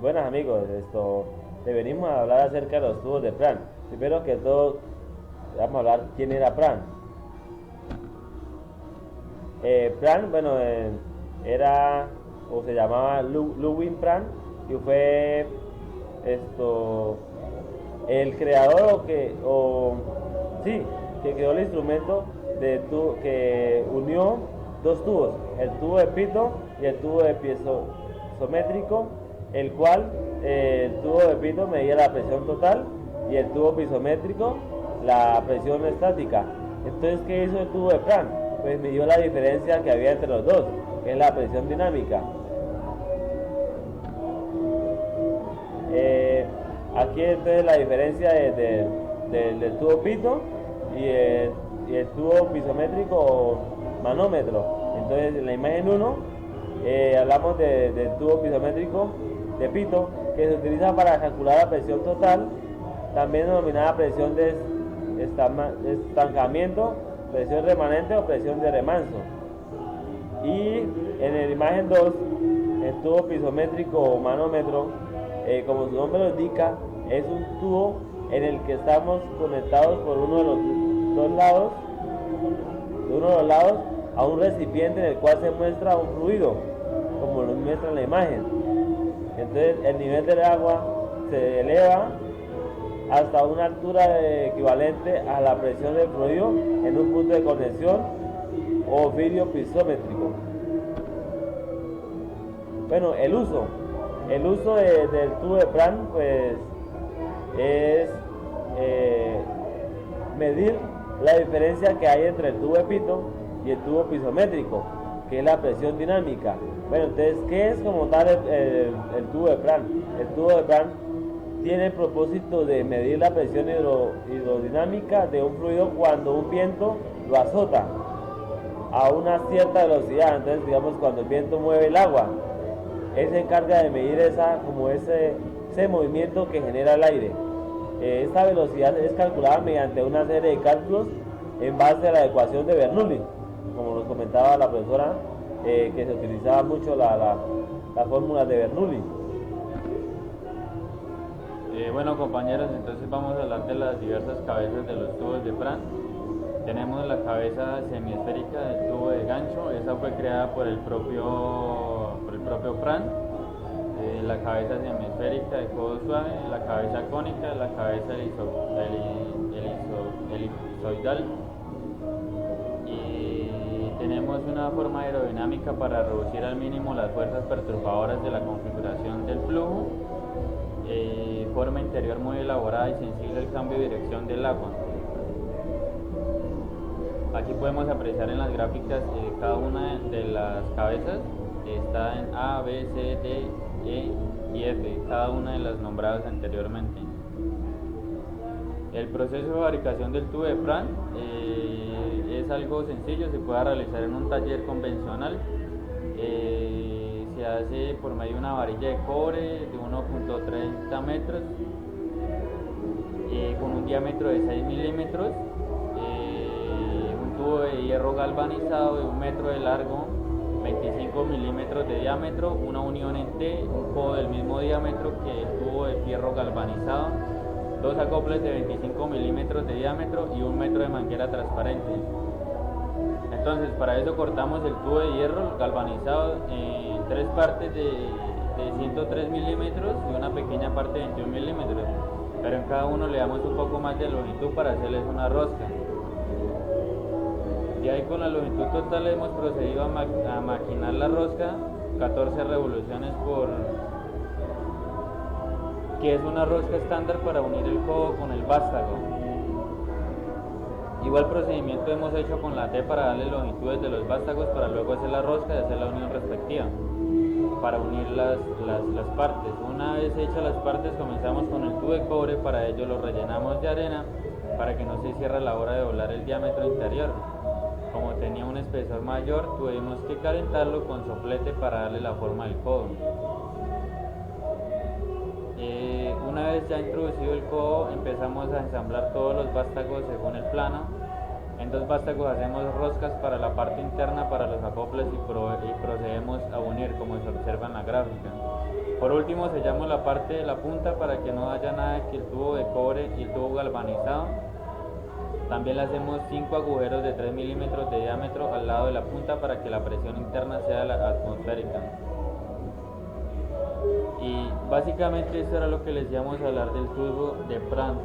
Buenas amigos, le venimos a hablar acerca de los tubos de Pran. Primero que todo, vamos a hablar quién era Pran. Pran, bueno, era o se llamaba Ludwig Pran y fue esto el creador sí, que creó el instrumento que unió dos tubos, el tubo de pito y el tubo de piezométrico, el cual el tubo de pito medía la presión total y el tubo piezométrico la presión estática. Entonces, ¿qué hizo el tubo de Pran? Pues midió la diferencia que había entre los dos, que es la presión dinámica. Aquí entonces la diferencia del tubo pito y el tubo pisométrico o manómetro. Entonces en la imagen 1 hablamos del tubo pisométrico de pito, que se utiliza para calcular la presión total, también denominada presión de estancamiento, presión remanente o presión de remanso. Y en la imagen 2, el tubo pisométrico o manómetro, como su nombre lo indica, es un tubo en el que estamos conectados por uno de los lados a un recipiente en el cual se muestra un fluido, como lo muestra en la imagen. Entonces el nivel del agua se eleva hasta una altura equivalente a la presión del fluido en un punto de conexión o vidrio pisométrico. Bueno, el uso del tubo de Pran pues es medir la diferencia que hay entre el tubo de pito y el tubo pisométrico, que es la presión dinámica. Bueno, entonces, ¿qué es como tal el tubo de Pran? El tubo de Pran tiene el propósito de medir la presión hidrodinámica de un fluido cuando un viento lo azota a una cierta velocidad. Entonces, digamos, cuando el viento mueve el agua, él se encarga de medir ese movimiento que genera el aire. Esta velocidad es calculada mediante una serie de cálculos en base a la ecuación de Bernoulli, como nos comentaba la profesora, que se utilizaba mucho la fórmula de Bernoulli. Bueno compañeros, entonces vamos a hablar de las diversas cabezas de los tubos de Pran. Tenemos la cabeza semiesférica del tubo de gancho, esa fue creada por el propio Pran. La cabeza semiesférica de codo suave, la cabeza cónica, la cabeza elipsoidal. Y tenemos una forma aerodinámica para reducir al mínimo las fuerzas perturbadoras de la configuración del flujo. Forma interior muy elaborada y sensible al cambio de dirección del agua. Aquí podemos apreciar en las gráficas cada una de las cabezas. Está en A, B, C, D, E y F, cada una de las nombradas anteriormente. El proceso de fabricación del tubo de Pran es algo sencillo, se puede realizar en un taller convencional. Se hace por medio de una varilla de cobre de 1.30 metros con un diámetro de 6 milímetros, un tubo de hierro galvanizado de 1 metro de largo, 25 milímetros de diámetro, una unión en T, un codo del mismo diámetro que el tubo de fierro galvanizado, dos acoples de 25 milímetros de diámetro y 1 metro de manguera transparente. Entonces, para eso cortamos el tubo de hierro galvanizado en 3 partes de 103 milímetros y una pequeña parte de 21 milímetros, pero en cada uno le damos un poco más de longitud para hacerles una rosca. Y ahí con la longitud total hemos procedido a maquinar la rosca, 14 revoluciones que es una rosca estándar para unir el codo con el vástago. Igual procedimiento hemos hecho con la T para darle longitudes de los vástagos para luego hacer la rosca y hacer la unión respectiva para unir las partes. Una vez hechas las partes comenzamos con el tubo de cobre, para ello lo rellenamos de arena para que no se cierre a la hora de doblar el diámetro interior. Como tenía un espesor mayor, tuvimos que calentarlo con soplete para darle la forma del codo. Una vez ya introducido el codo, empezamos a ensamblar todos los vástagos según el plano. En 2 vástagos hacemos roscas para la parte interna para los acoples y procedemos a unir como se observa en la gráfica. Por último sellamos la parte de la punta para que no haya nada que el tubo de cobre y el tubo galvanizado. También le hacemos 5 agujeros de 3 milímetros de diámetro al lado de la punta para que la presión interna sea la atmosférica. Y básicamente eso era lo que les íbamos a hablar del tubo de Pran.